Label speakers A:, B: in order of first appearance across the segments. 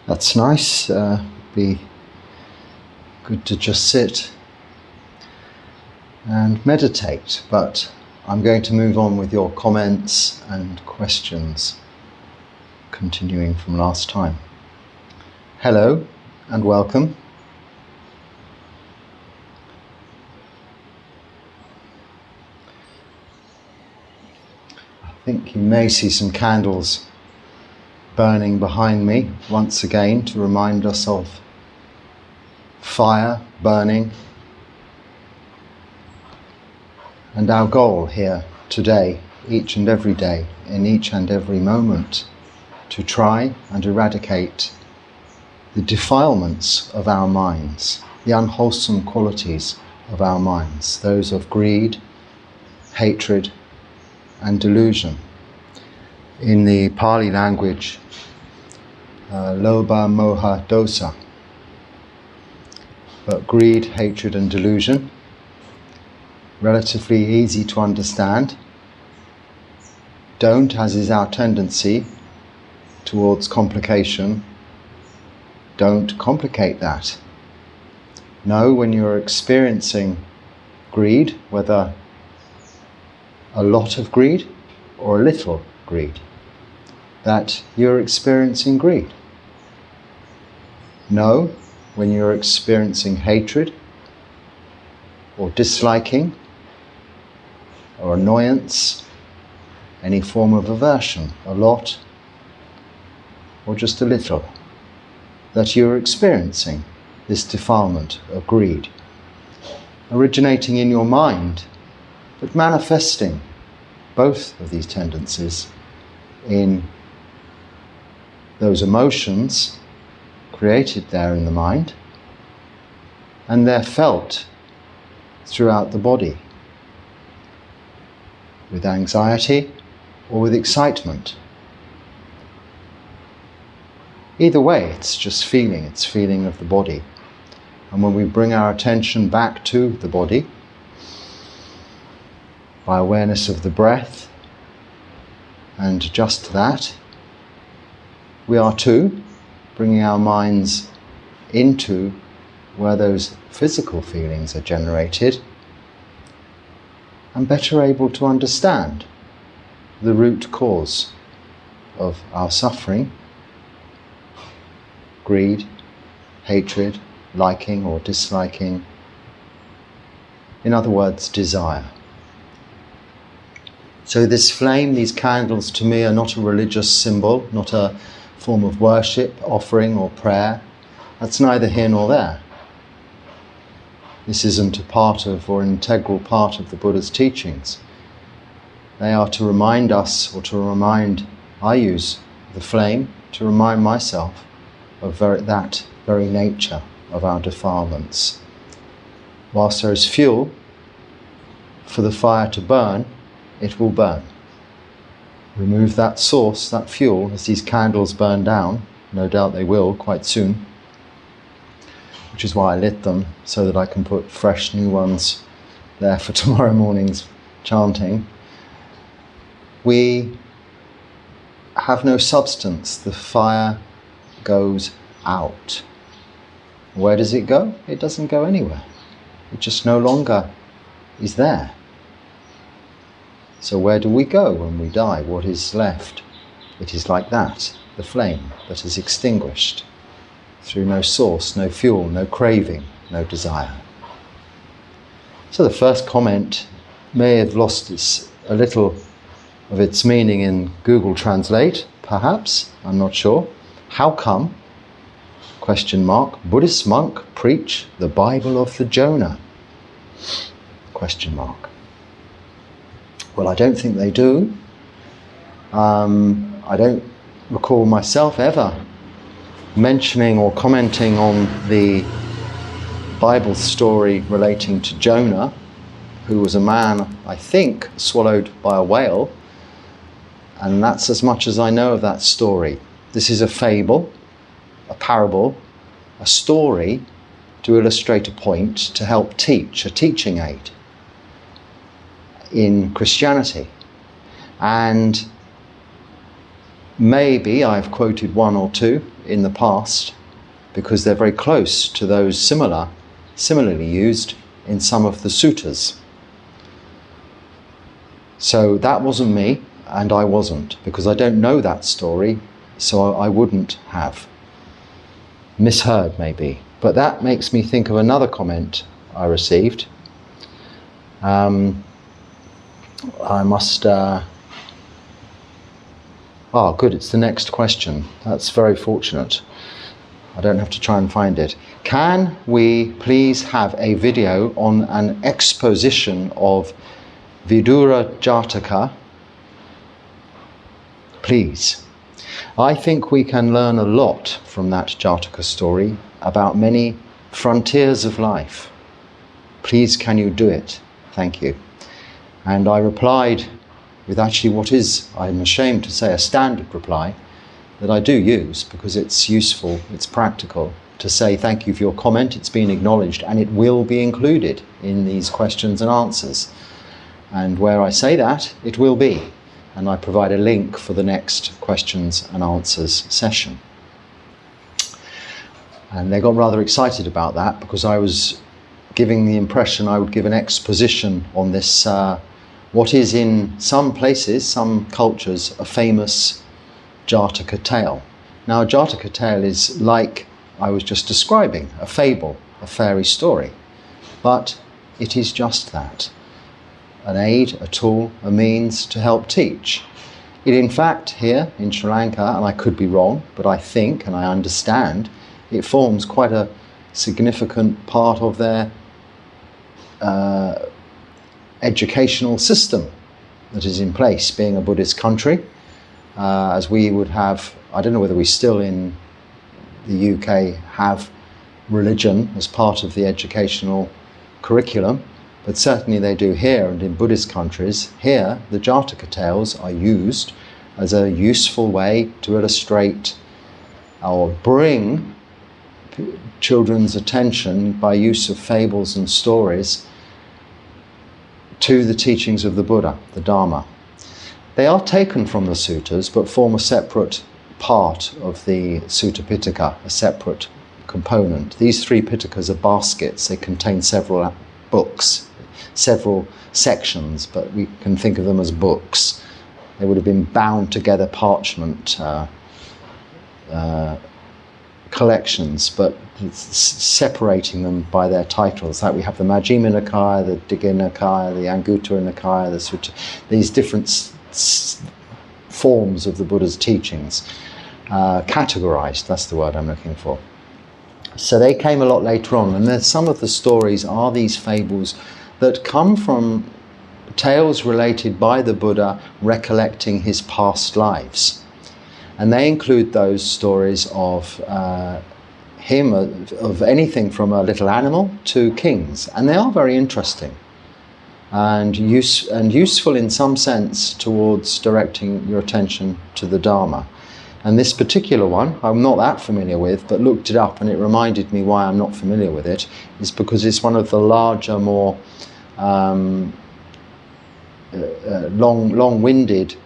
A: That's nice. Be good to just sit and meditate, but I'm going to move on with your comments and questions, continuing from last time. Hello and welcome. I think you may see some candles burning behind me once again to remind us of fire burning. And our goal here today, each and every day, in each and every moment, to try and eradicate the defilements of our minds, the unwholesome qualities of our minds, those of greed, hatred, and delusion. In the Pali language, lobha, moha, dosa. But greed, hatred, and delusion, relatively easy to understand. Don't, as is our tendency towards complication, don't complicate that. Know when you're experiencing greed, whether a lot of greed or a little greed, that you're experiencing greed. Know when you're experiencing hatred or disliking or annoyance, any form of aversion, a lot or just a little, that you're experiencing this defilement of greed, originating in your mind, but manifesting both of these tendencies in those emotions created there in the mind, and they're felt throughout the body with anxiety or with excitement. Either way, it's just feeling, it's feeling of the body. And when we bring our attention back to the body, by awareness of the breath, and just that, we are too bringing our minds into where those physical feelings are generated, and better able to understand the root cause of our suffering, greed, hatred, liking or disliking, in other words, desire. So this flame, these candles, to me are not a religious symbol, not a form of worship, offering or prayer. That's neither here nor there. This isn't a part of or an integral part of the Buddha's teachings. They are to remind us, or to remind, I use the flame to remind myself of that very nature of our defilements. Whilst there is fuel for the fire to burn, it will burn. Remove that source, that fuel, as these candles burn down, no doubt they will quite soon, which is why I lit them, so that I can put fresh new ones there for tomorrow morning's chanting. We have no substance. The fire goes out. Where does it go? It doesn't go anywhere. It just no longer is there. So where do we go when we die? What is left? It is like that, the flame that is extinguished through no source, no fuel, no craving, no desire. So the first comment may have lost a little of its meaning in Google Translate, perhaps, I'm not sure. How come, ? Buddhist monk preach the Bible of the Jonah? ? Well, I don't think they do. I don't recall myself ever mentioning or commenting on the Bible story relating to Jonah, who was a man, I think, swallowed by a whale, and that's as much as I know of that story. This is a fable, a parable, a story to illustrate a point, to help teach, a teaching aid in Christianity. And maybe I've quoted one or two in the past because they're very close to those similarly used in some of the suttas. So that wasn't me, and I wasn't, because I don't know that story, so I wouldn't have. Misheard, maybe. But that makes me think of another comment I received. I must... Oh, good, it's the next question. That's very fortunate. I don't have to try and find it. Can we please have a video on an exposition of Vidura Jataka? Please. I think we can learn a lot from that Jataka story about many frontiers of life. Please, can you do it? Thank you. And I replied with actually what is, I'm ashamed to say, a standard reply that I do use because it's useful, it's practical, to say thank you for your comment, it's been acknowledged, and it will be included in these questions and answers. And where I say that, it will be. And I provide a link for the next questions and answers session. And they got rather excited about that because I was giving the impression I would give an exposition on this, what is in some places, some cultures, a famous Jataka tale. Now, a Jataka tale is like I was just describing, a fable, a fairy story. But it is just that. An aid, a tool, a means to help teach. It in fact here in Sri Lanka, and I could be wrong, but I think and I understand, it forms quite a significant part of their educational system that is in place, being a Buddhist country, as we would have, I don't know whether we still in the UK have religion as part of the educational curriculum, but certainly they do here and in Buddhist countries. Here, the Jataka tales are used as a useful way to illustrate or bring children's attention by use of fables and stories to the teachings of the Buddha, the Dhamma. They are taken from the suttas but form a separate part of the Sutta Pitaka, a separate component. These 3 Pitakas are baskets. They contain several books, several sections, but we can think of them as books. They would have been bound together parchment collections, but separating them by their titles. Like we have the Majjhima Nikaya, the Digha Nikaya, the Anguttara Nikaya, the Sutta, these different forms of the Buddha's teachings, categorized, that's the word I'm looking for. So they came a lot later on, and some of the stories are these fables that come from tales related by the Buddha recollecting his past lives. And they include those stories of him, of anything from a little animal to kings. And they are very interesting and useful in some sense towards directing your attention to the Dharma. And this particular one, I'm not that familiar with, but looked it up and it reminded me why I'm not familiar with it, is because it's one of the larger, more long-winded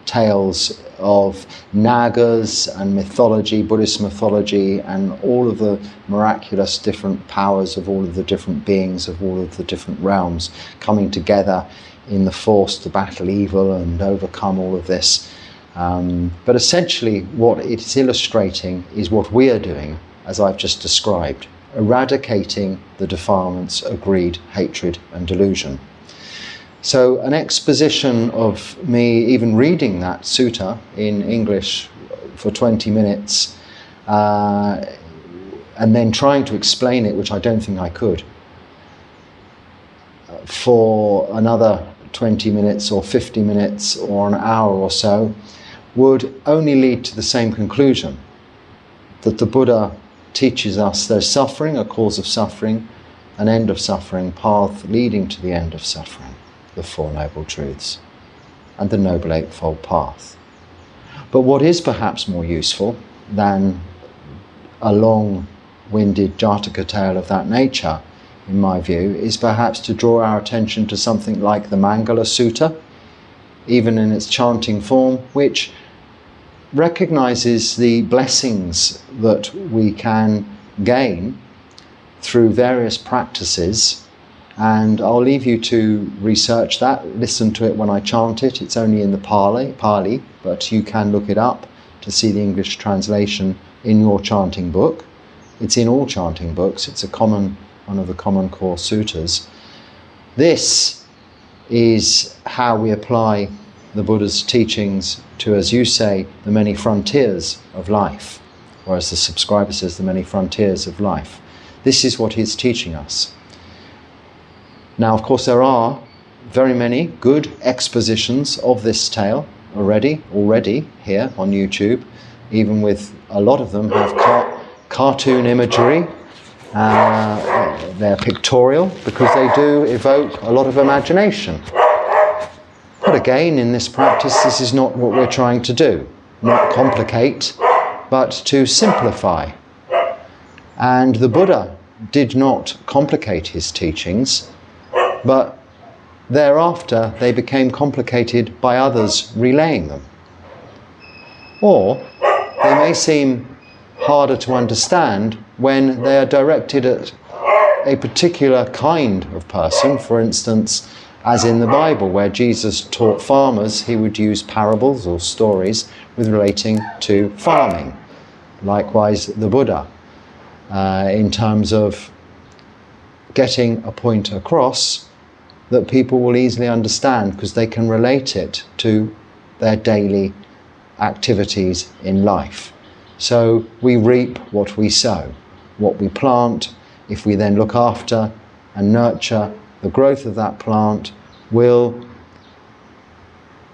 A: tales of Nagas and mythology, Buddhist mythology, and all of the miraculous different powers of all of the different beings of all of the different realms coming together in the force to battle evil and overcome all of this. But essentially what it's illustrating is what we are doing, as I've just described, eradicating the defilements of greed, hatred and delusion. So an exposition of me even reading that sutta in English for 20 minutes and then trying to explain it, which I don't think I could, for another 20 minutes or 50 minutes or an hour or so, would only lead to the same conclusion, that the Buddha teaches us there's suffering, a cause of suffering, an end of suffering, path leading to the end of suffering, the Four Noble Truths, and the Noble Eightfold Path. But what is perhaps more useful than a long-winded Jataka tale of that nature, in my view, is perhaps to draw our attention to something like the Mangala Sutta, even in its chanting form, which recognizes the blessings that we can gain through various practices, and I'll leave you to research that, listen to it when I chant it. It's only in the Pali, but you can look it up to see the English translation in your chanting book. It's in all chanting books. It's one of the common core suttas. This is how we apply the Buddha's teachings to, as you say, the many frontiers of life, or as the subscriber says, the many frontiers of life. This is what he's teaching us. Now, of course, there are very many good expositions of this tale already here on YouTube, even with a lot of them have cartoon imagery. They're pictorial because they do evoke a lot of imagination. But again, in this practice, this is not what we're trying to do. Not complicate, but to simplify. And the Buddha did not complicate his teachings, but thereafter they became complicated by others relaying them. Or they may seem harder to understand when they are directed at a particular kind of person. For instance, as in the Bible, where Jesus taught farmers, he would use parables or stories with relating to farming. Likewise, the Buddha, in terms of getting a point across that people will easily understand because they can relate it to their daily activities in life. So we reap what we sow, what we plant. If we then look after and nurture the growth of that plant, will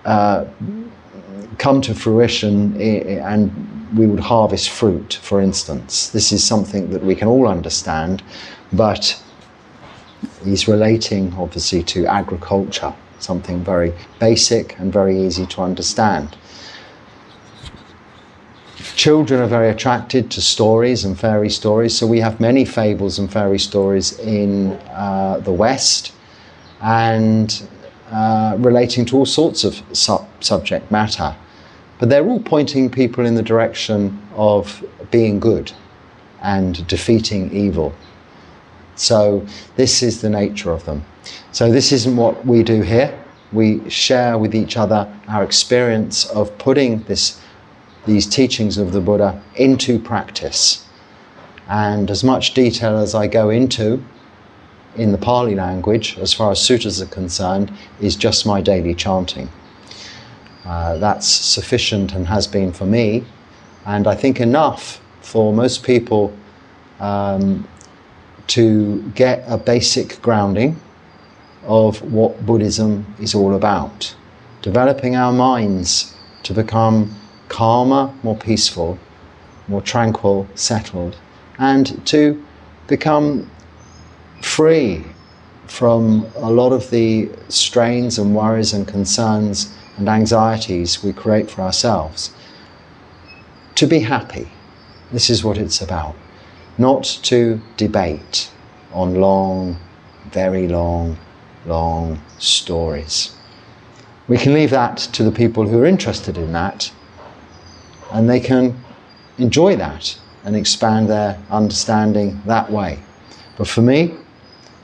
A: come to fruition and we would harvest fruit, for instance. This is something that we can all understand, but he's relating obviously to agriculture, something very basic and very easy to understand. Children are very attracted to stories and fairy stories, so we have many fables and fairy stories in the West, and relating to all sorts of subject matter. But they're all pointing people in the direction of being good and defeating evil. So this is the nature of them. So this isn't what we do here. We share with each other our experience of putting these teachings of the Buddha into practice. And as much detail as I go into in the Pali language, as far as suttas are concerned, is just my daily chanting. That's sufficient and has been for me, and I think enough for most people to get a basic grounding of what Buddhism is all about. Developing our minds to become calmer, more peaceful, more tranquil, settled, and to become free from a lot of the strains and worries and concerns and anxieties we create for ourselves. To be happy. This is what it's about. Not to debate on long, very long stories. We can leave that to the people who are interested in that, and they can enjoy that and expand their understanding that way. But for me,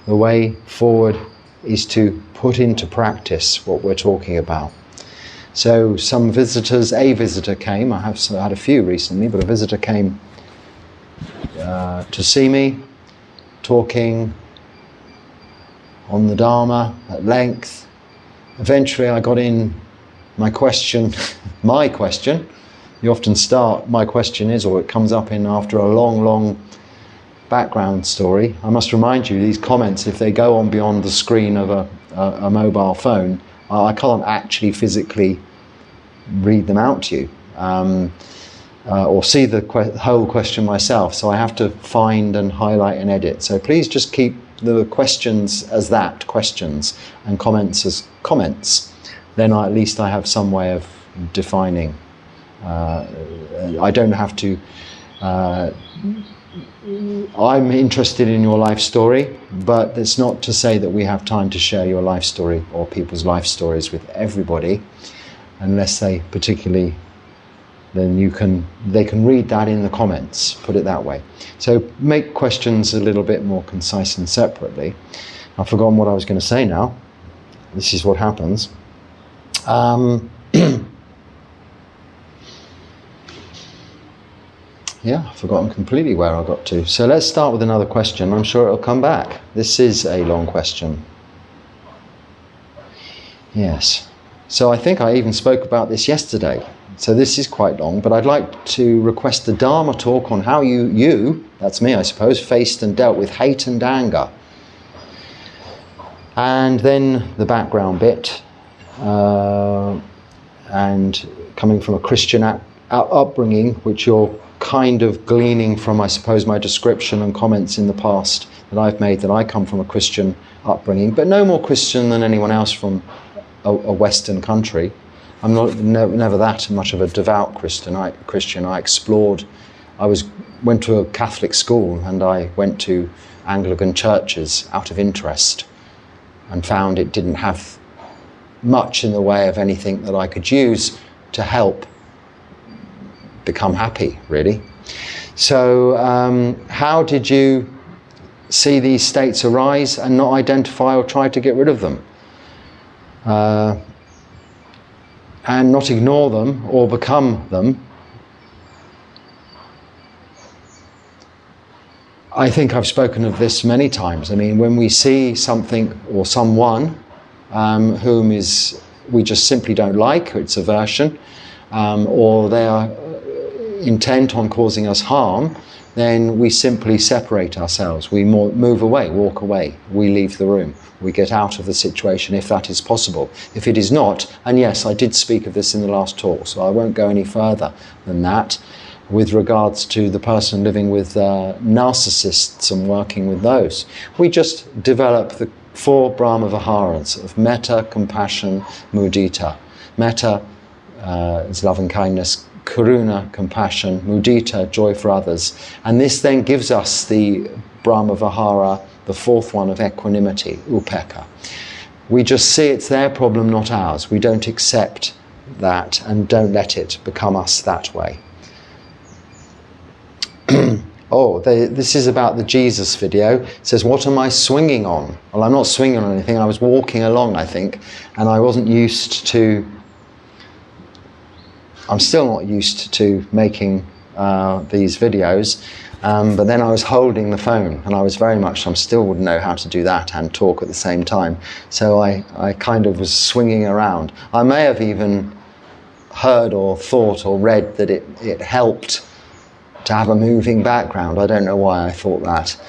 A: the way forward is to put into practice what we're talking about. So a visitor came, I have had a few recently, but a visitor came to see me, talking on the Dharma at length. Eventually I got in my question, you often start, my question is, or it comes up in after a long background story. I must remind you, these comments, if they go on beyond the screen of a mobile phone, I can't actually physically read them out to you or see the whole question myself, so I have to find and highlight and edit. So please just keep the questions as that, questions, and comments as comments. Then at least I have some way of defining. I don't have to I'm interested in your life story, but it's not to say that we have time to share your life story or people's life stories with everybody, unless they particularly then they can read that in the comments, put it that way. So make questions a little bit more concise and separately. I've forgotten what I was going to say now. This is what happens. Yeah, I've forgotten completely where I got to. So let's start with another question. I'm sure it'll come back. This is a long question. Yes. So I think I even spoke about this yesterday. So this is quite long, but I'd like to request the Dharma talk on how you, that's me I suppose, faced and dealt with hate and anger. And then the background bit, and coming from a Christian upbringing, which you're kind of gleaning from, I suppose, my description and comments in the past that I've made, that I come from a Christian upbringing, but no more Christian than anyone else from a Western country. I'm never that much of a devout Christian. I explored. Went to a Catholic school, and I went to Anglican churches out of interest, and found it didn't have much in the way of anything that I could use to help become happy, really. So how did you see these states arise and not identify or try to get rid of them? And not ignore them or become them? I think I've spoken of this many times. I mean, when we see something or someone whom we just simply don't like, or it's aversion, or they are intent on causing us harm, then we simply separate ourselves. We move away, walk away, we leave the room, we get out of the situation if that is possible. If it is not, and yes, I did speak of this in the last talk, so I won't go any further than that with regards to the person living with narcissists and working with those. We just develop the 4 Brahma Viharas of metta, compassion, mudita. Metta is love and kindness, karuna, compassion, mudita, joy for others. And this then gives us the Brahma Vihara, the 4th one of equanimity, upekkha. We just see it's their problem, not ours. We don't accept that and don't let it become us that way. This is about the Jesus video. It says, what am I swinging on? Well, I'm not swinging on anything. I was walking along, I think, and I wasn't used to... I'm still not used to making these videos, but then I was holding the phone, and I still wouldn't know how to do that and talk at the same time. So I kind of was swinging around. I may have even heard or thought or read that it helped to have a moving background. I don't know why I thought that.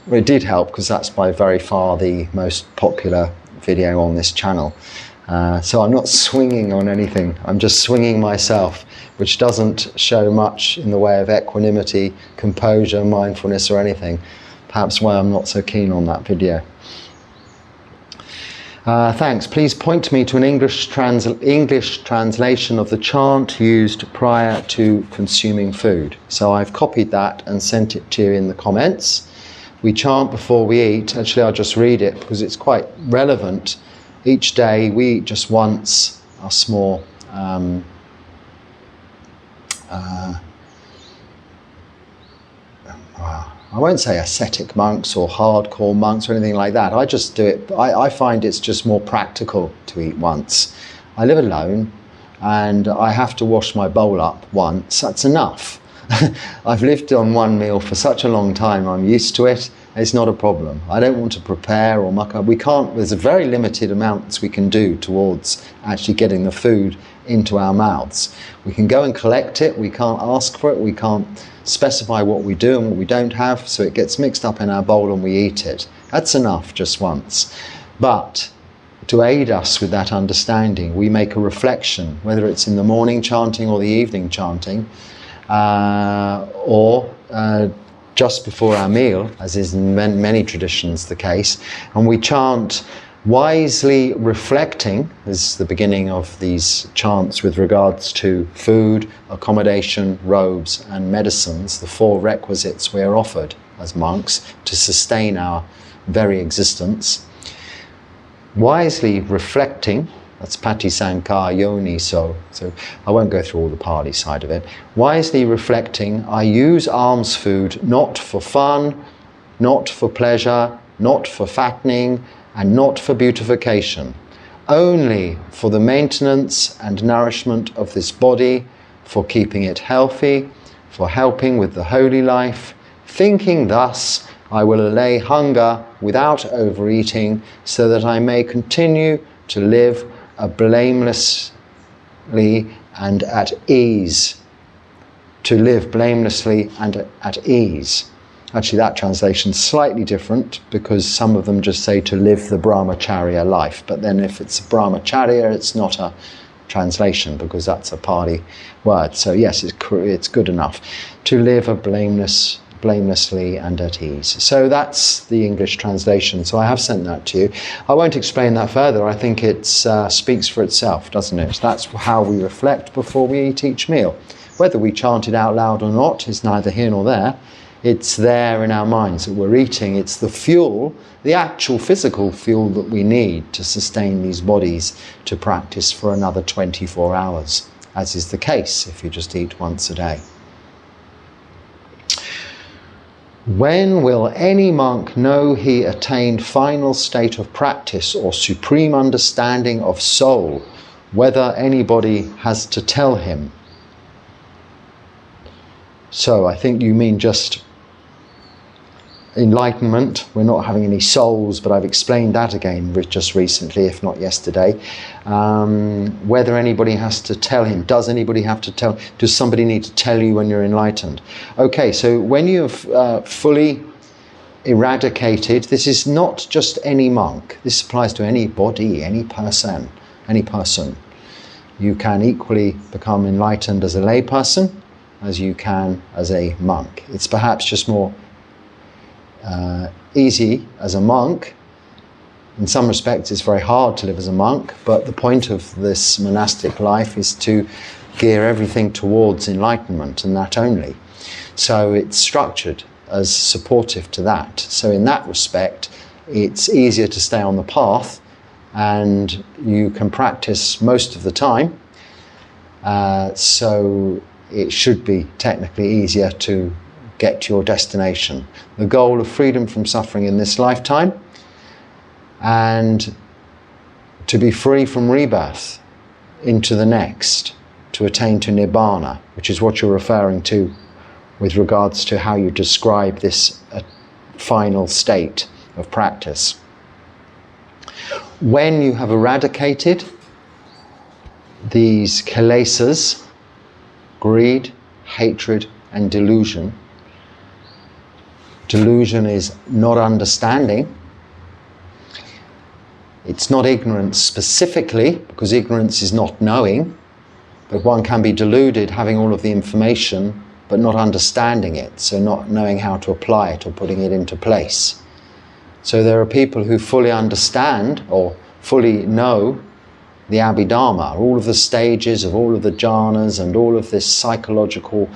A: But it did help, because that's by very far the most popular video on this channel. So I'm not swinging on anything, I'm just swinging myself, which doesn't show much in the way of equanimity, composure, mindfulness or anything. Perhaps why I'm not so keen on that video. Thanks. Please point me to an English translation of the chant used prior to consuming food. So I've copied that and sent it to you in the comments. We chant before we eat. Actually, I'll just read it because it's quite relevant. Each day we eat just once. Us more I won't say ascetic monks or hardcore monks or anything like that. I just do it. I find it's just more practical to eat once. I live alone and I have to wash my bowl up once. That's enough. I've lived on one meal for such a long time. I'm used to it. It's not a problem. I don't want to prepare or muck up. We can't, there's a very limited amounts we can do towards actually getting the food into our mouths. We can go and collect it. We can't ask for it. We can't specify what we do and what we don't have, so it gets mixed up in our bowl and we eat it. That's enough just once. But to aid us with that understanding, we make a reflection, whether it's in the morning chanting or the evening chanting, or just before our meal, as is in many traditions the case, and we chant wisely reflecting, is the beginning of these chants with regards to food, accommodation, robes and medicines, the 4 requisites we are offered as monks to sustain our very existence. Wisely reflecting That's Patisankar Yoni. So I won't go through all the Pali side of it. Wisely reflecting, I use alms food not for fun, not for pleasure, not for fattening, and not for beautification, only for the maintenance and nourishment of this body, for keeping it healthy, for helping with the holy life. Thinking thus, I will allay hunger without overeating, so that I may continue to live blamelessly and at ease. To live blamelessly and at ease. Actually, that translation's slightly different, because some of them just say to live the brahmacharya life. But then if it's brahmacharya, it's not a translation, because that's a Pali word. So yes, it's good enough. To live blamelessly and at ease. So that's the English translation. So I have sent that to you. I won't explain that further. I think it speaks for itself, doesn't it? That's how we reflect before we eat each meal. Whether we chant it out loud or not is neither here nor there. It's there in our minds that we're eating. It's the fuel, the actual physical fuel that we need to sustain these bodies to practice for another 24 hours, as is the case if you just eat once a day. When will any monk know he attained final state of practice or supreme understanding of soul, whether anybody has to tell him? So I think you mean just enlightenment. We're not having any souls, but I've explained that again just recently, if not yesterday. Whether anybody has to tell him. Does anybody have to tell? Does somebody need to tell you when you're enlightened? Okay, so when you've fully eradicated, this is not just any monk. This applies to anybody, any person. You can equally become enlightened as a lay person as you can as a monk. It's perhaps just more easy as a monk. In some respects it's very hard to live as a monk, but the point of this monastic life is to gear everything towards enlightenment, and that only. So it's structured as supportive to that. So in that respect it's easier to stay on the path, and you can practice most of the time, so it should be technically easier to get to your destination. The goal of freedom from suffering in this lifetime, and to be free from rebirth into the next, to attain to Nibbana, which is what you're referring to with regards to how you describe this final state of practice. When you have eradicated these kilesas, greed, hatred and delusion. Delusion is not understanding. It's not ignorance specifically, because ignorance is not knowing, but one can be deluded having all of the information but not understanding it, so not knowing how to apply it or putting it into place. So there are people who fully understand or fully know the Abhidharma, all of the stages of all of the jhanas and all of this psychological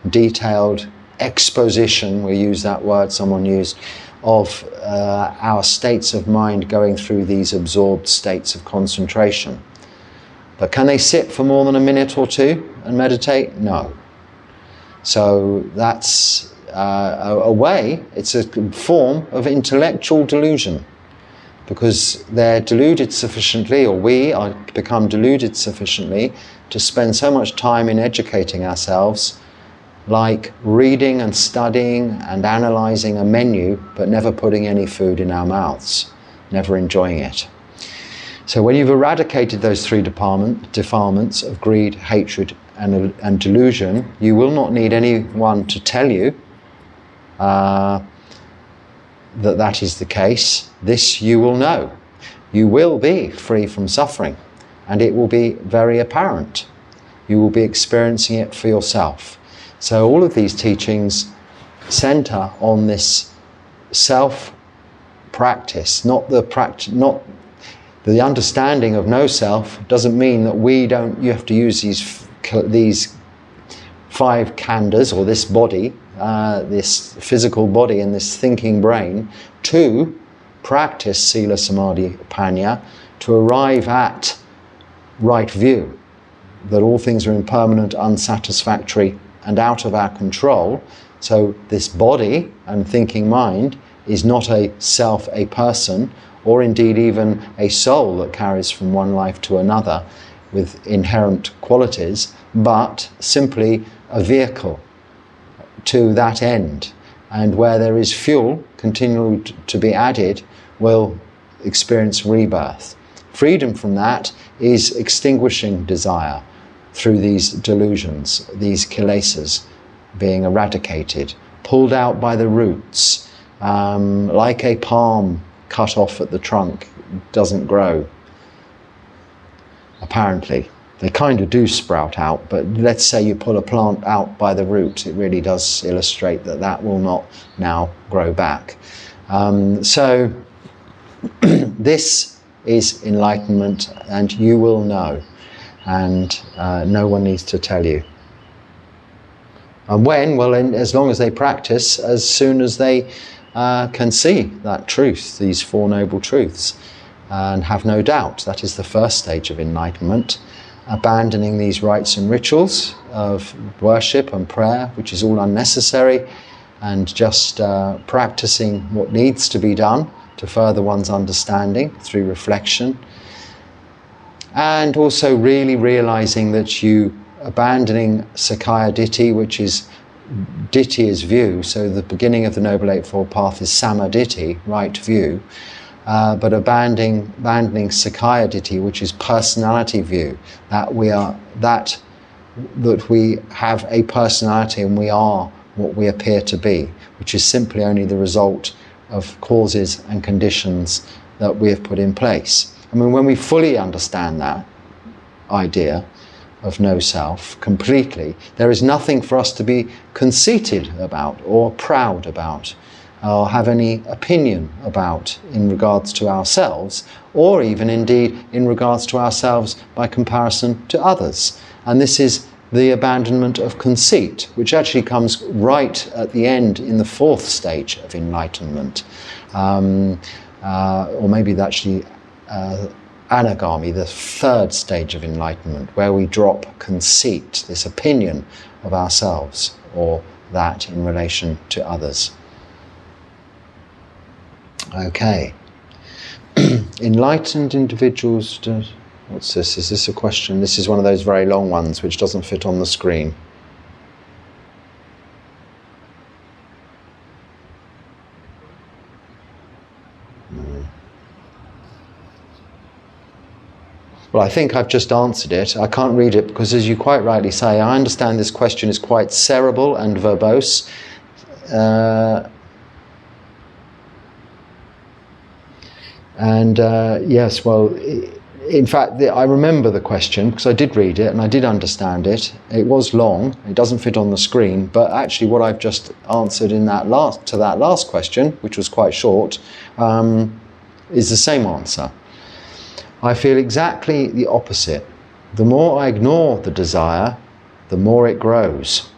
A: detailed exposition, we use that word someone used, of our states of mind going through these absorbed states of concentration. But can they sit for more than a minute or two and meditate? No. So that's a way, it's a form of intellectual delusion, because they're deluded sufficiently, or we are become deluded sufficiently to spend so much time in educating ourselves, like reading and studying and analysing a menu, but never putting any food in our mouths, never enjoying it. So when you've eradicated those three defilements of greed, hatred and delusion, you will not need anyone to tell you that is the case. This you will know. You will be free from suffering, and it will be very apparent. You will be experiencing it for yourself. So all of these teachings center on this self-practice, not the understanding of no self. Doesn't mean that you have to use these 5 khandhas, or this body, this physical body and this thinking brain, to practice sila, samadhi, panya, to arrive at right view, that all things are impermanent, unsatisfactory, and out of our control. So this body and thinking mind is not a self, a person, or indeed even a soul that carries from one life to another with inherent qualities, but simply a vehicle to that end. And where there is fuel continually to be added, will experience rebirth. Freedom from that is extinguishing desire through these delusions, these kilesas being eradicated, pulled out by the roots, like a palm cut off at the trunk, doesn't grow. Apparently, they kind of do sprout out, but let's say you pull a plant out by the root, it really does illustrate that that will not now grow back. So this is enlightenment, and you will know, and no one needs to tell you. And when? Well, as long as they practice, as soon as they can see that truth, these Four Noble Truths, and have no doubt. That is the first stage of enlightenment, abandoning these rites and rituals of worship and prayer, which is all unnecessary, and just practicing what needs to be done to further one's understanding through reflection. And also really realizing that you abandoning Sakkaya Ditthi, which is Ditthi is view, so the beginning of the Noble Eightfold Path is Samma Ditthi, right view, but abandoning Sakkaya Ditthi, which is personality view, that we are that we have a personality and we are what we appear to be, which is simply only the result of causes and conditions that we have put in place. I mean, when we fully understand that idea of no self completely, there is nothing for us to be conceited about or proud about or have any opinion about in regards to ourselves, or even indeed in regards to ourselves by comparison to others. And this is the abandonment of conceit, which actually comes right at the end in the fourth stage of enlightenment, or maybe actually Anagami, the third stage of enlightenment, where we drop conceit, this opinion of ourselves or that in relation to others. Okay. Enlightened individuals what's this? Is this a question? This is one of those very long ones which doesn't fit on the screen. Well, I think I've just answered it. I can't read it because, as you quite rightly say, I understand this question is quite cerebral and verbose. Yes, well, in fact, I remember the question because I did read it and I did understand it. It was long. It doesn't fit on the screen. But actually, what I've just answered in that last question, which was quite short, is the same answer. I feel exactly the opposite. The more I ignore the desire, the more it grows.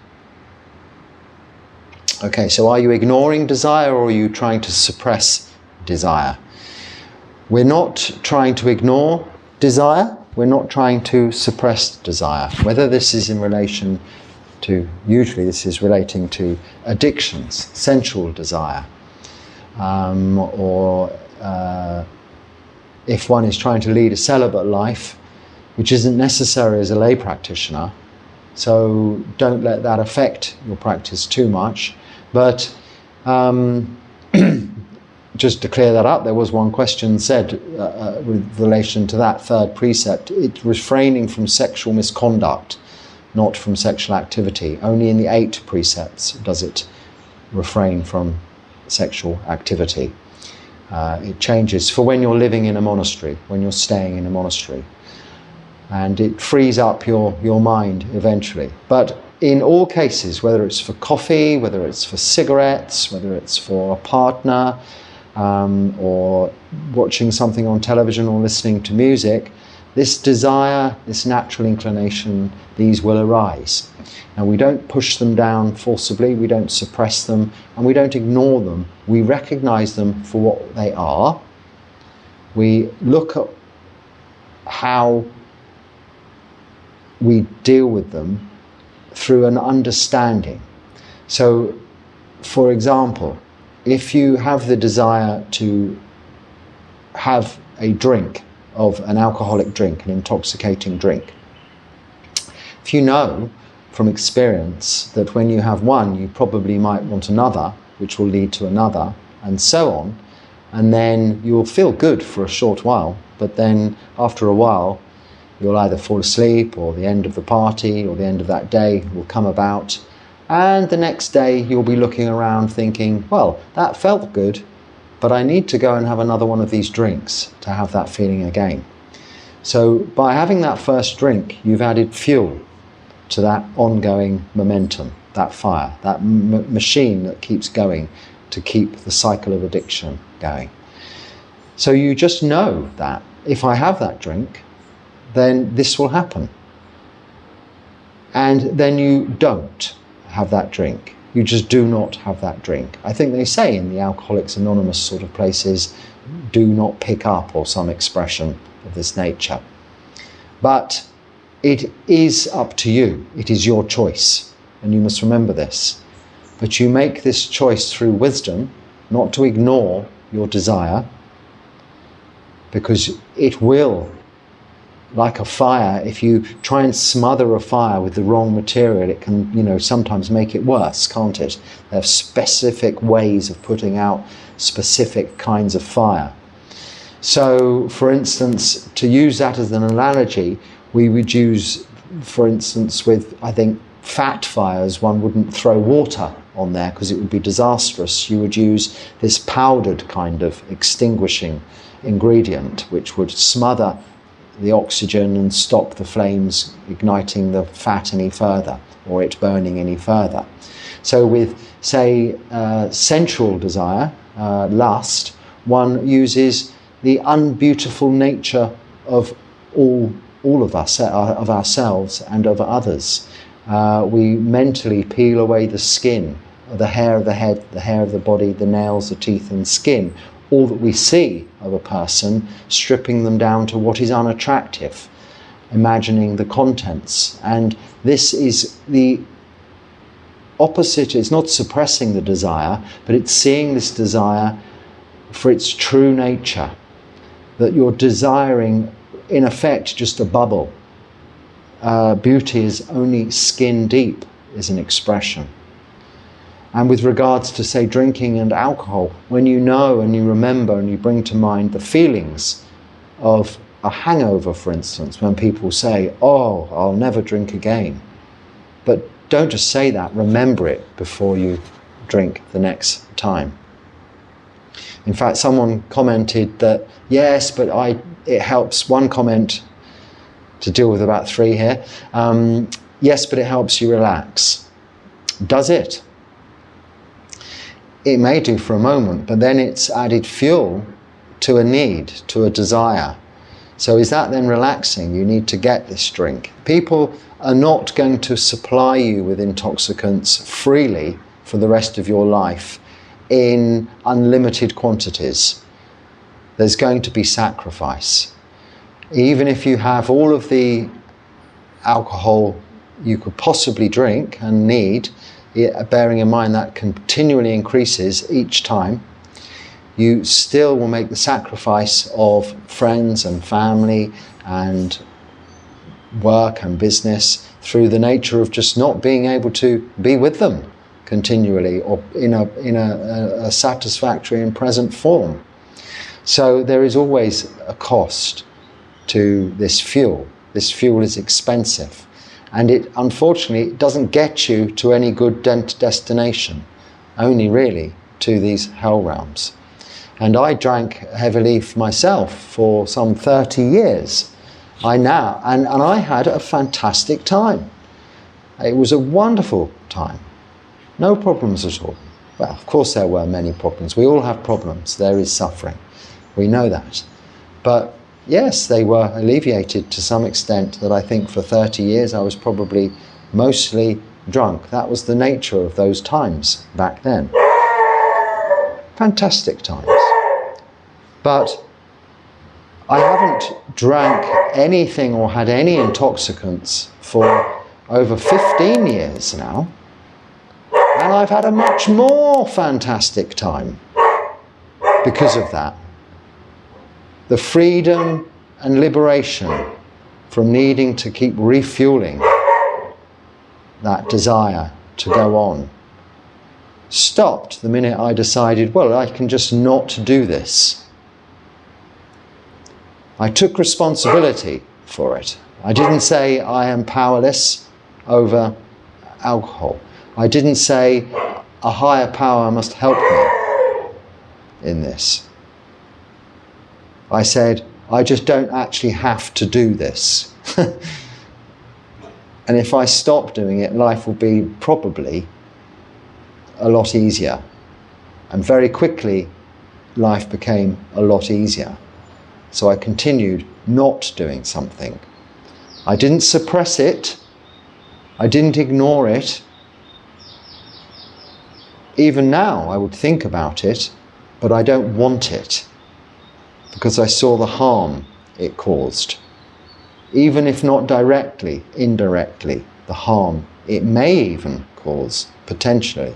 A: Okay, so are you ignoring desire or are you trying to suppress desire? We're not trying to ignore desire, we're not trying to suppress desire. Whether this is in relation to, usually this is relating to addictions, sensual desire, or if one is trying to lead a celibate life, which isn't necessary as a lay practitioner, so don't let that affect your practice too much. But just to clear that up, there was one question said with relation to that third precept. It's refraining from sexual misconduct, not from sexual activity. Only in the 8 precepts does it refrain from sexual activity. It changes for when you're living in a monastery, when you're staying in a monastery. And it frees up your mind eventually. But in all cases, whether it's for coffee, whether it's for cigarettes, whether it's for a partner, or watching something on television or listening to music, this desire, this natural inclination, these will arise. And we don't push them down forcibly, we don't suppress them, and we don't ignore them. We recognize them for what they are. We look at how we deal with them through an understanding. So, for example, if you have the desire to have a drink of an alcoholic drink, an intoxicating drink, if you know from experience that when you have one, you probably might want another, which will lead to another, and so on, and then you'll feel good for a short while, but then after a while, you'll either fall asleep, or the end of the party or the end of that day will come about, and the next day you'll be looking around thinking, well, that felt good, but I need to go and have another one of these drinks to have that feeling again. So by having that first drink, you've added fuel to that ongoing momentum, that fire, that machine that keeps going to keep the cycle of addiction going. So you just know that if I have that drink, then this will happen. And then you don't have that drink. You just do not have that drink. I think they say in the Alcoholics Anonymous sort of places, do not pick up, or some expression of this nature. But it is up to you. It is your choice. And you must remember this. But you make this choice through wisdom, not to ignore your desire, because it will, like a fire, if you try and smother a fire with the wrong material, it can, sometimes make it worse, can't it? There are specific ways of putting out specific kinds of fire. So, for instance, to use that as an analogy, we would use, for instance, with, I think, fat fires, one wouldn't throw water on there because it would be disastrous. You would use this powdered kind of extinguishing ingredient, which would smother the oxygen and stop the flames igniting the fat any further, or it burning any further. So with, say, sensual desire, lust, one uses the unbeautiful nature of all of us, of ourselves and of others. We mentally peel away the skin, the hair of the head, the hair of the body, the nails, the teeth and skin, all that we see of a person, stripping them down to what is unattractive, imagining the contents. And this is the opposite. It's not suppressing the desire, but it's seeing this desire for its true nature, that you're desiring, in effect, just a bubble. Beauty is only skin deep, is an expression. And with regards to, say, drinking and alcohol, when you know and you remember and you bring to mind the feelings of a hangover, for instance, when people say, oh, I'll never drink again. But don't just say that, remember it before you drink the next time. In fact, someone commented that, yes, but it helps, one comment to deal with about three here, yes, but it helps you relax. Does it? It may do for a moment, but then it's added fuel to a need, to a desire. So is that then relaxing? You need to get this drink. People are not going to supply you with intoxicants freely for the rest of your life in unlimited quantities. There's going to be sacrifice. Even if you have all of the alcohol you could possibly drink and need, bearing in mind that continually increases each time, you still will make the sacrifice of friends and family and work and business through the nature of just not being able to be with them continually or in a satisfactory and present form. So there is always a cost to this fuel. This fuel is expensive. And it, unfortunately, doesn't get you to any good destination, only really to these hell realms. And I drank heavily myself for some 30 years. And I had a fantastic time. It was a wonderful time. No problems at all. Well, of course there were many problems. We all have problems. There is suffering. We know that. But yes, they were alleviated to some extent, that I think for 30 years I was probably mostly drunk. That was the nature of those times back then. Fantastic times. But I haven't drank anything or had any intoxicants for over 15 years now, and I've had a much more fantastic time because of that. The freedom and liberation from needing to keep refueling that desire to go on stopped the minute I decided, well, I can just not do this. I took responsibility for it. I didn't say I am powerless over alcohol. I didn't say a higher power must help me in this. I said, I just don't actually have to do this. And if I stop doing it, life will be probably a lot easier. And very quickly, life became a lot easier. So I continued not doing something. I didn't suppress it. I didn't ignore it. Even now, I would think about it, but I don't want it, because I saw the harm it caused. Even if not directly, indirectly, the harm it may even cause, potentially.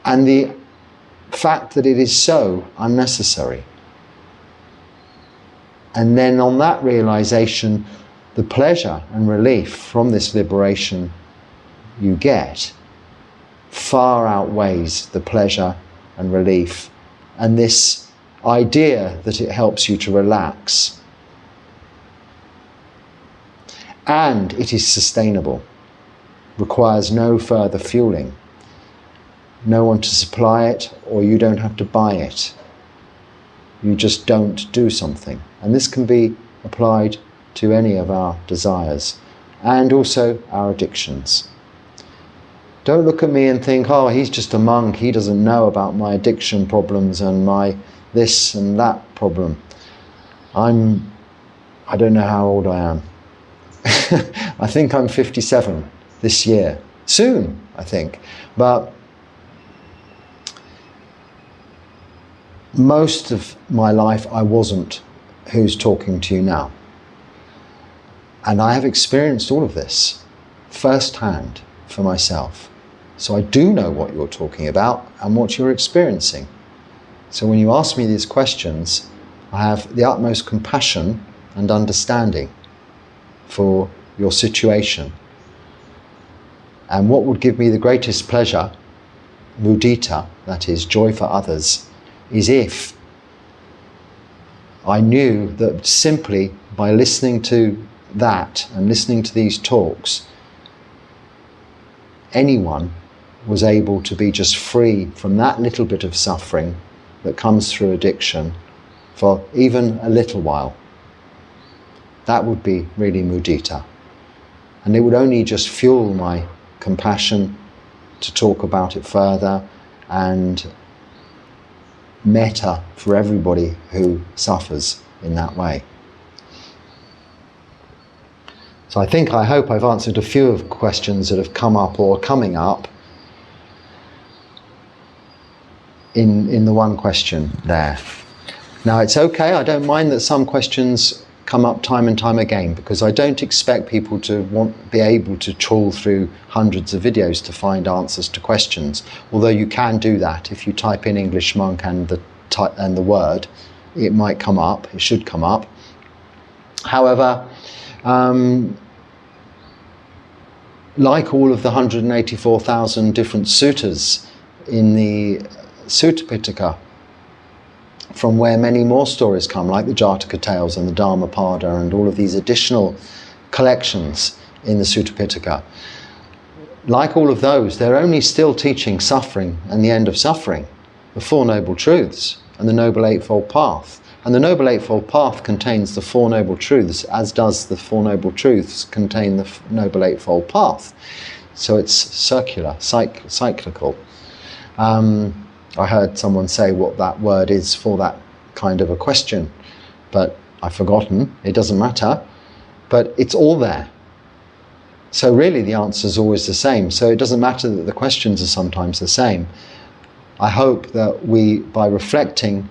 A: And the fact that it is so unnecessary. And then on that realization, the pleasure and relief from this liberation you get far outweighs the pleasure and relief and this idea that it helps you to relax. And it is sustainable, requires no further fueling, no one to supply it, or you don't have to buy it. You just don't do something. And this can be applied to any of our desires and also our addictions. Don't look at me and think, oh, he's just a monk, he doesn't know about my addiction problems and my this and that problem. I don't know how old I am. I think I'm 57 this year. Soon, I think. But most of my life I wasn't who's talking to you now. And I have experienced all of this firsthand for myself. So I do know what you're talking about and what you're experiencing. So when you ask me these questions, I have the utmost compassion and understanding for your situation. And what would give me the greatest pleasure, mudita, that is joy for others, is if I knew that simply by listening to that and listening to these talks, anyone was able to be just free from that little bit of suffering that comes through addiction for even a little while. That would be really mudita. And it would only just fuel my compassion to talk about it further and metta for everybody who suffers in that way. So I hope I've answered a few of the questions that have come up or are coming up in the one question there. Now it's okay, I don't mind that some questions come up time and time again, because I don't expect people to be able to trawl through hundreds of videos to find answers to questions, although you can do that. If you type in English monk and the word, it might come up, it should come up. However, like all of the 184,000 different suttas in the Sutta Pitaka, from where many more stories come, like the Jataka tales and the Dhammapada and all of these additional collections in the Sutta Pitaka. Like all of those, they're only still teaching suffering and the end of suffering, the Four Noble Truths and the Noble Eightfold Path. And the Noble Eightfold Path contains the Four Noble Truths, as does the Four Noble Truths contain the Noble Eightfold Path. So it's circular, cyclical. I heard someone say what that word is for that kind of a question, but I've forgotten, it doesn't matter, but it's all there. So really the answer is always the same, so it doesn't matter that the questions are sometimes the same. I hope that we, by reflecting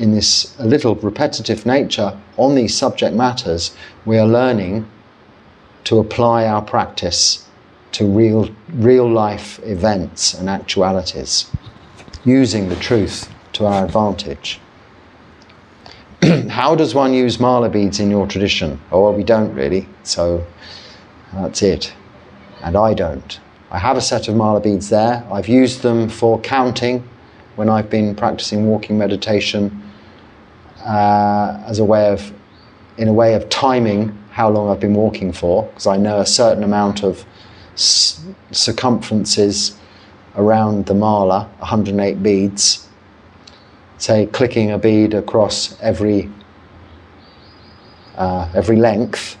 A: in this a little repetitive nature on these subject matters, we are learning to apply our practice to real life events and actualities, using the truth to our advantage. How does one use mala beads in your tradition? Oh, well, we don't really, so that's it. And I don't. I have a set of mala beads there. I've used them for counting when I've been practicing walking meditation as a way of timing how long I've been walking for, because I know a certain amount of circumferences around the mala, 108 beads. Say clicking a bead across every length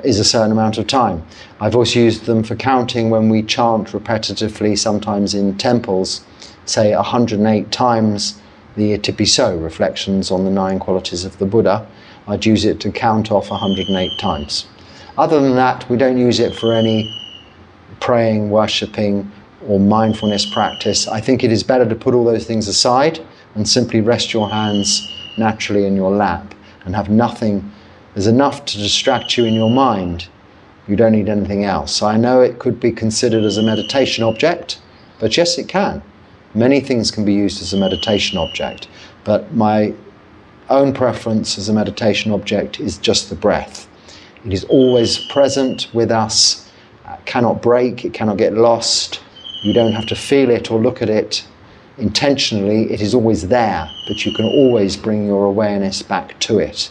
A: is a certain amount of time. I've also used them for counting when we chant repetitively, sometimes in temples, say 108 times the Itipiso, reflections on the 9 qualities of the Buddha. I'd use it to count off 108 times. Other than that, we don't use it for any praying, worshipping, or mindfulness practice. I think it is better to put all those things aside and simply rest your hands naturally in your lap and have nothing. There's enough to distract you in your mind. You don't need anything else. So I know it could be considered as a meditation object, but yes, it can. Many things can be used as a meditation object, but my own preference as a meditation object is just the breath. It is always present with us, cannot break, it cannot get lost. You don't have to feel it or look at it intentionally. It is always there, but you can always bring your awareness back to it.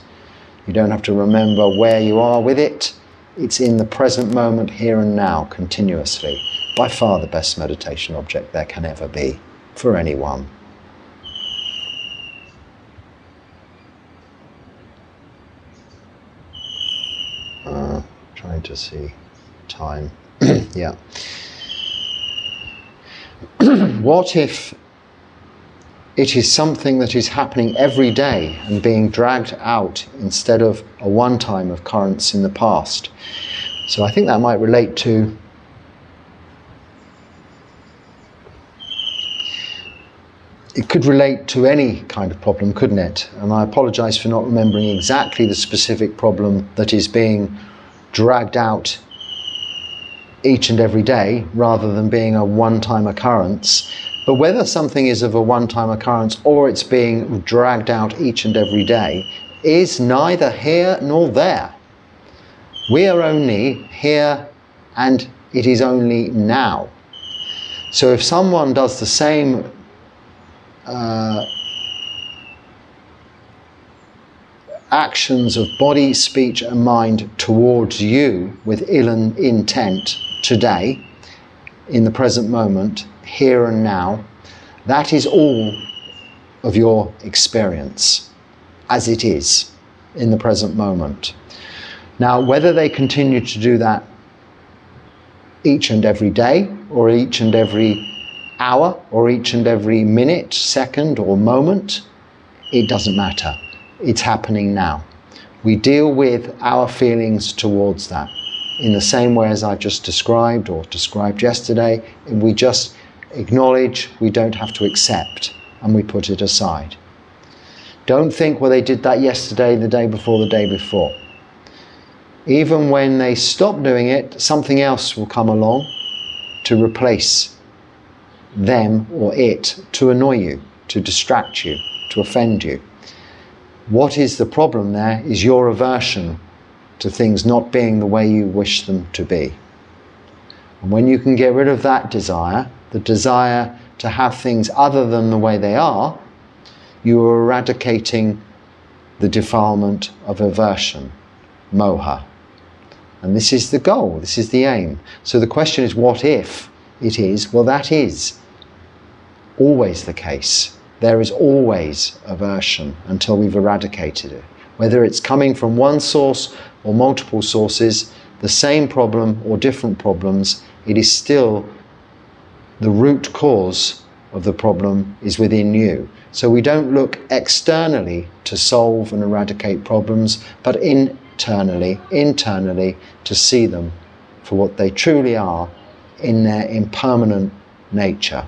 A: You don't have to remember where you are with it. It's in the present moment, here and now, continuously. By far the best meditation object there can ever be for anyone. Trying to see time. Yeah. What if it is something that is happening every day and being dragged out instead of a one-time occurrence in the past? So I think that might relate to it could relate to any kind of problem, couldn't it? And I apologize for not remembering exactly the specific problem that is being dragged out each and every day rather than being a one-time occurrence. But whether something is of a one-time occurrence or it's being dragged out each and every day is neither here nor there. We are only here and it is only now. So if someone does the same actions of body, speech and mind towards you with ill intent today, in the present moment, here and now, that is all of your experience as it is in the present moment. Now, whether they continue to do that each and every day or each and every hour or each and every minute, second or moment, it doesn't matter. It's happening now. We deal with our feelings towards that in the same way as I've just described or described yesterday. We just acknowledge, we don't have to accept, and we put it aside. Don't think, well, they did that yesterday, the day before, the day before. Even when they stop doing it, something else will come along to replace them or it, to annoy you, to distract you, to offend you. What is the problem there is your aversion to things not being the way you wish them to be. And when you can get rid of that desire, the desire to have things other than the way they are, you are eradicating the defilement of aversion, moha. And this is the goal, this is the aim. So the question is, what if it is? Well, that is always the case. There is always aversion until we've eradicated it. Whether it's coming from one source or multiple sources, the same problem or different problems, it is still the root cause of the problem is within you. So we don't look externally to solve and eradicate problems, but internally to see them for what they truly are in their impermanent nature.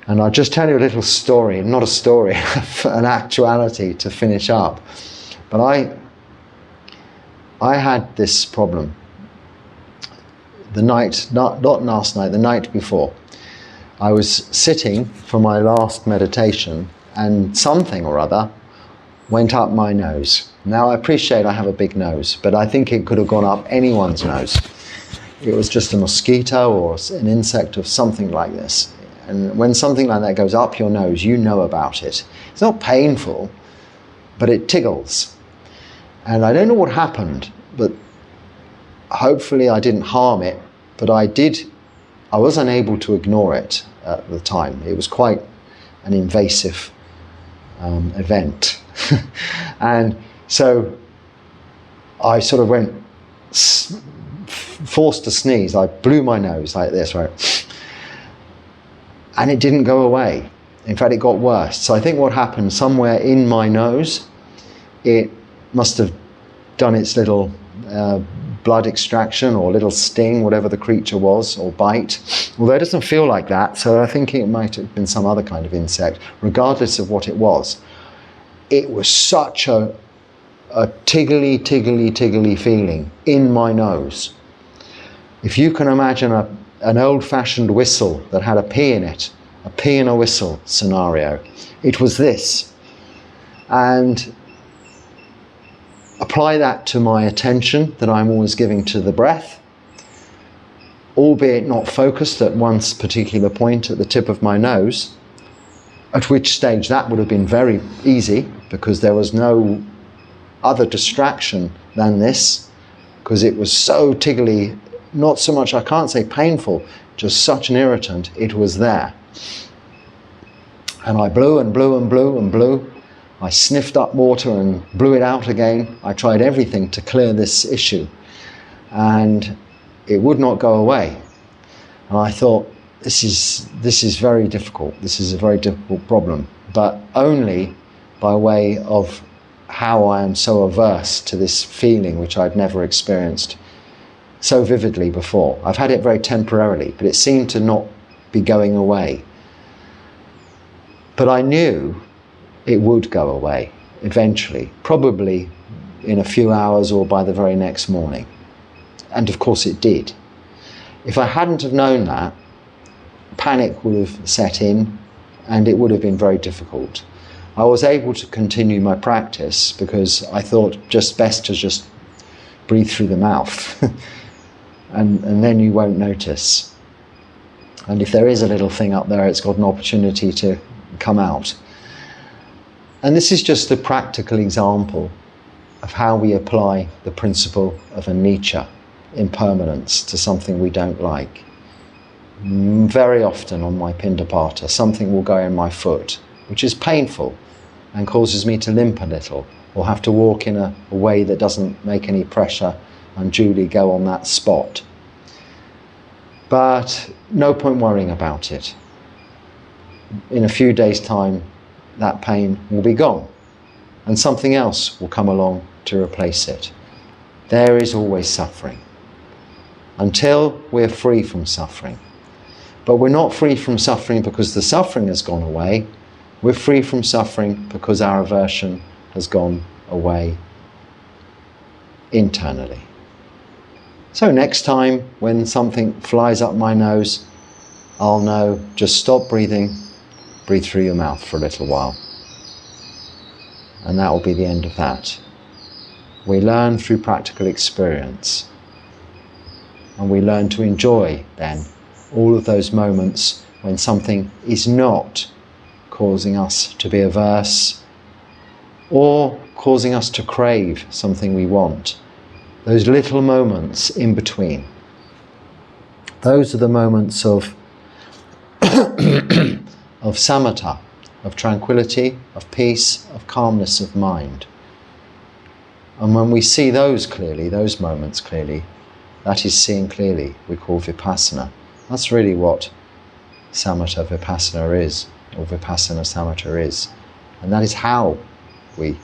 A: And I'll just tell you a little story, not a story, an actuality to finish up. But I had this problem the night, not last night, the night before. I was sitting for my last meditation and something or other went up my nose. Now I appreciate I have a big nose, but I think it could have gone up anyone's nose. It was just a mosquito or an insect or something like this. And when something like that goes up your nose, you know about it. It's not painful, but it tickles. And I don't know what happened, but hopefully I didn't harm it, but I was unable to ignore it at the time. It was quite an invasive event. And so I sort of went, forced to sneeze. I blew my nose like this, right? And it didn't go away. In fact, it got worse. So I think what happened somewhere in my nose, it must have done its little blood extraction or little sting, whatever the creature was, or bite. Although it doesn't feel like that, so I think it might have been some other kind of insect. Regardless of what it was such a tiggly, tiggly, tiggly feeling in my nose. If you can imagine an old-fashioned whistle that had a pea in it, a pea in a whistle scenario, it was this. And apply that to my attention that I'm always giving to the breath, albeit not focused at one particular point at the tip of my nose, at which stage that would have been very easy because there was no other distraction than this, because it was so tiggly, not so much, I can't say painful, just such an irritant, it was there. And I blew and blew and blew and blew. I sniffed up water and blew it out again. I tried everything to clear this issue. And it would not go away. And I thought, this is very difficult. This is a very difficult problem. But only by way of how I am so averse to this feeling which I'd never experienced so vividly before. I've had it very temporarily, but it seemed to not be going away. But I knew it would go away eventually, probably in a few hours or by the very next morning. And of course it did. If I hadn't have known that, panic would have set in and it would have been very difficult. I was able to continue my practice because I thought just best to just breathe through the mouth and then you won't notice. And if there is a little thing up there, it's got an opportunity to come out. And this is just a practical example of how we apply the principle of anicca, impermanence, to something we don't like. Very often on my pindapata, something will go in my foot, which is painful and causes me to limp a little, or have to walk in a way that doesn't make any pressure unduly go on that spot. But no point worrying about it. In a few days' time, that pain will be gone and something else will come along to replace it. There is always suffering until we're free from suffering. But we're not free from suffering because the suffering has gone away. We're free from suffering because our aversion has gone away internally. So next time when something flies up my nose, I'll know, just stop breathing, breathe through your mouth for a little while. And that will be the end of that. We learn through practical experience. And we learn to enjoy then all of those moments when something is not causing us to be averse or causing us to crave something we want. Those little moments in between. Those are the moments of of samatha, of tranquility, of peace, of calmness of mind. And when we see those clearly, those moments clearly, that is seeing clearly, we call vipassana. That's really what samatha vipassana is, or vipassana samatha is. And that is how we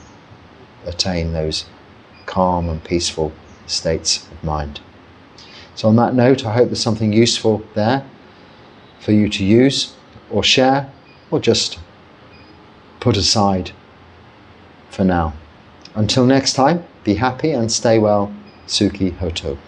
A: attain those calm and peaceful states of mind. So on that note, I hope there's something useful there for you to use or share, or just put aside for now. Until next time, be happy and stay well. Sukhi Hoto.